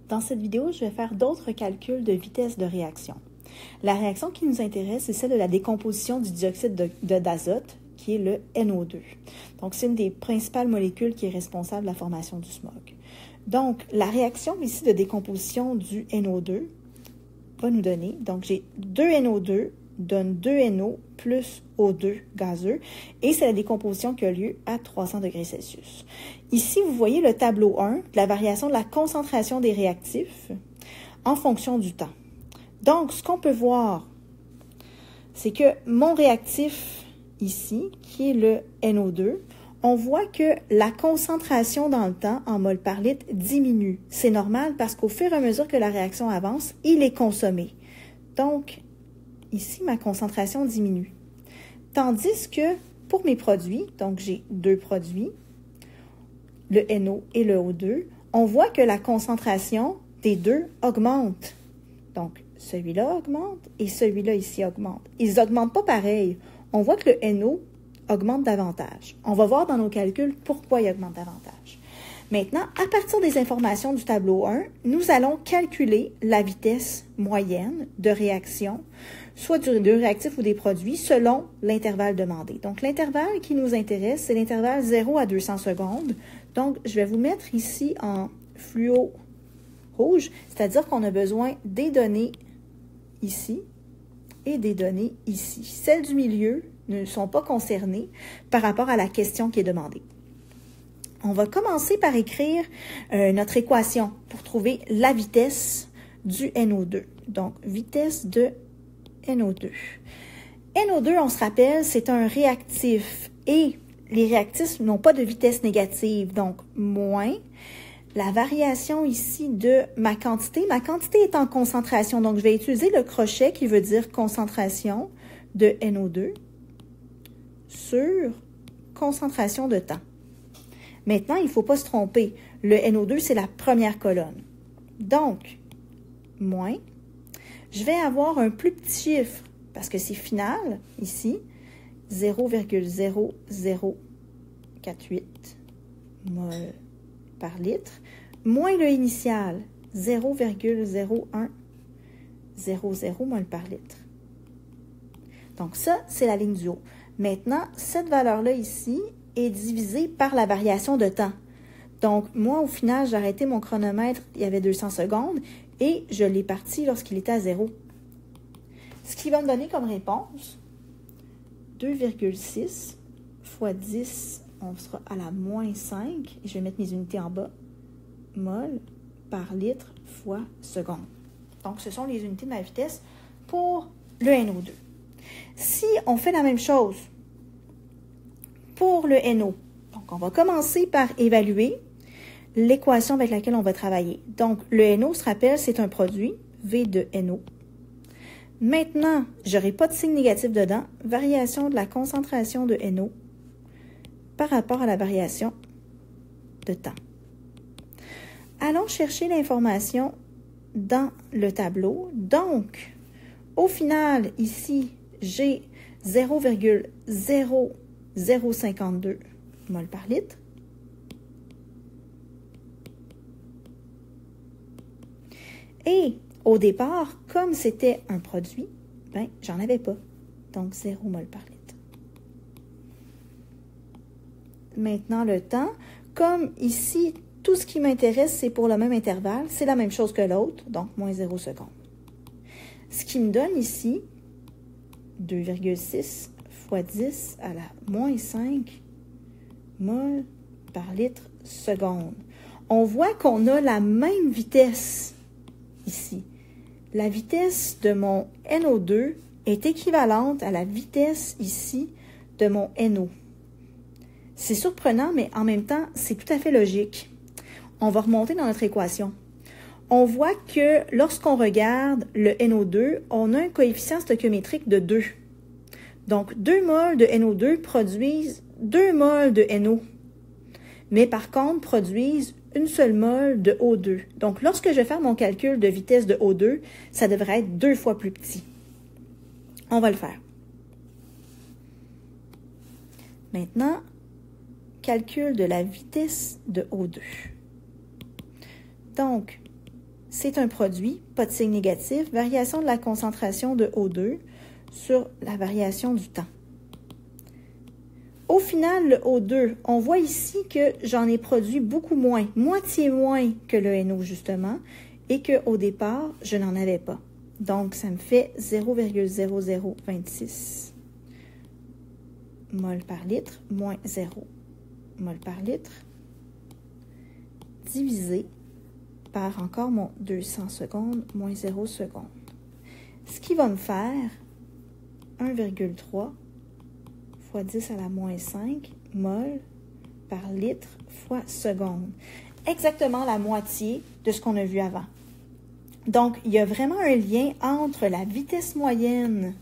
Dans cette vidéo, je vais faire d'autres calculs de vitesse de réaction. La réaction qui nous intéresse, c'est celle de la décomposition du dioxyde d'azote, qui est le NO2. Donc, c'est une des principales molécules qui est responsable de la formation du smog. Donc, la réaction ici de décomposition du NO2 va nous donner, donc j'ai 2 NO2 donne 2 NO plus O2 gazeux, et c'est la décomposition qui a lieu à 300 degrés Celsius. Ici, vous voyez le tableau 1 de la variation de la concentration des réactifs en fonction du temps. Donc, ce qu'on peut voir, c'est que mon réactif ici, qui est le NO2, on voit que la concentration dans le temps en mol par litre diminue. C'est normal parce qu'au fur et à mesure que la réaction avance, il est consommé. Donc, ici, ma concentration diminue. Tandis que pour mes produits, donc j'ai 2 produits, le NO et le O2, on voit que la concentration des deux augmente. Donc, celui-là augmente et celui-là ici augmente. Ils n'augmentent pas pareil. On voit que le NO augmente davantage. On va voir dans nos calculs pourquoi il augmente davantage. Maintenant, à partir des informations du tableau 1, nous allons calculer la vitesse moyenne de réaction, soit de réactifs ou des produits, selon l'intervalle demandé. Donc, l'intervalle qui nous intéresse, c'est l'intervalle 0 à 200 secondes. Donc, je vais vous mettre ici en fluo rouge, c'est-à-dire qu'on a besoin des données ici et des données ici. Celles du milieu ne sont pas concernées par rapport à la question qui est demandée. On va commencer par écrire notre équation pour trouver la vitesse du NO2. Donc, vitesse de NO2. NO2, on se rappelle, c'est un réactif et les réactifs n'ont pas de vitesse négative, donc moins la variation ici de ma quantité. Ma quantité est en concentration, donc je vais utiliser le crochet qui veut dire concentration de NO2 sur concentration de temps. Maintenant, il ne faut pas se tromper. Le NO2, c'est la première colonne. Donc, moins, je vais avoir un plus petit chiffre, parce que c'est final, ici, 0,0048 mol par litre, moins le initial, 0,0100 mol par litre. Donc, ça, c'est la ligne du haut. Maintenant, cette valeur-là ici est divisée par la variation de temps. Donc, moi, au final, j'ai arrêté mon chronomètre, il y avait 200 secondes, et je l'ai parti lorsqu'il était à 0. Ce qui va me donner comme réponse 2,6 fois 10, on sera à la moins 5, et je vais mettre mes unités en bas, mol par litre fois seconde. Donc, ce sont les unités de ma vitesse pour le NO2. Si on fait la même chose pour le NO, donc on va commencer par évaluer l'équation avec laquelle on va travailler. Donc, le NO, se rappelle, c'est un produit, V de NO. Maintenant, je n'aurai pas de signe négatif dedans, variation de la concentration de NO par rapport à la variation de temps. Allons chercher l'information dans le tableau. Donc, au final, ici, j'ai 0,0052 mol par litre. Et au départ, comme c'était un produit, ben, j'en avais pas. Donc, 0 mol par litre. Maintenant, le temps. Comme ici, tout ce qui m'intéresse, c'est pour le même intervalle. C'est la même chose que l'autre, donc moins 0 secondes. Ce qui me donne ici 2,6 fois 10 à la moins 5 mol par litre seconde. On voit qu'on a la même vitesse ici. La vitesse de mon NO2 est équivalente à la vitesse ici de mon NO. C'est surprenant, mais en même temps, c'est tout à fait logique. On va remonter dans notre équation. On voit que lorsqu'on regarde le NO2, on a un coefficient stoichiométrique de 2. Donc, 2 mols de NO2 produisent 2 mols de NO. Mais par contre, produisent une seule mol de O2. Donc, lorsque je vais faire mon calcul de vitesse de O2, ça devrait être 2 fois plus petit. On va le faire. Maintenant, calcul de la vitesse de O2. Donc, c'est un produit, pas de signe négatif, variation de la concentration de O2 sur la variation du temps. Au final, le O2, on voit ici que j'en ai produit beaucoup moins, moitié moins que le NO justement, et qu'au départ, je n'en avais pas. Donc, ça me fait 0,0026 mol par litre moins 0 mol par litre divisé par encore mon 200 secondes moins 0 secondes. Ce qui va me faire 1,3 fois 10 à la moins 5 mol par litre fois seconde. Exactement la moitié de ce qu'on a vu avant. Donc, il y a vraiment un lien entre la vitesse moyenne,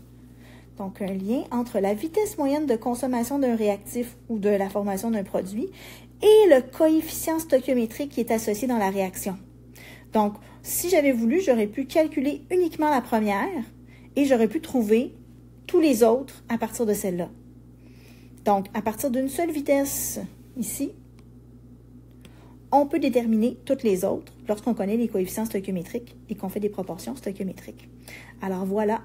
donc un lien entre la vitesse moyenne de consommation d'un réactif ou de la formation d'un produit et le coefficient stoichiométrique qui est associé dans la réaction. Donc, si j'avais voulu, j'aurais pu calculer uniquement la première et j'aurais pu trouver tous les autres à partir de celle-là. Donc, à partir d'une seule vitesse, ici, on peut déterminer toutes les autres lorsqu'on connaît les coefficients stoichiométriques et qu'on fait des proportions stoichiométriques. Alors voilà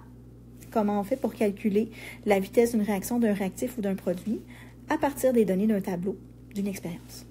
comment on fait pour calculer la vitesse d'une réaction d'un réactif ou d'un produit à partir des données d'un tableau d'une expérience.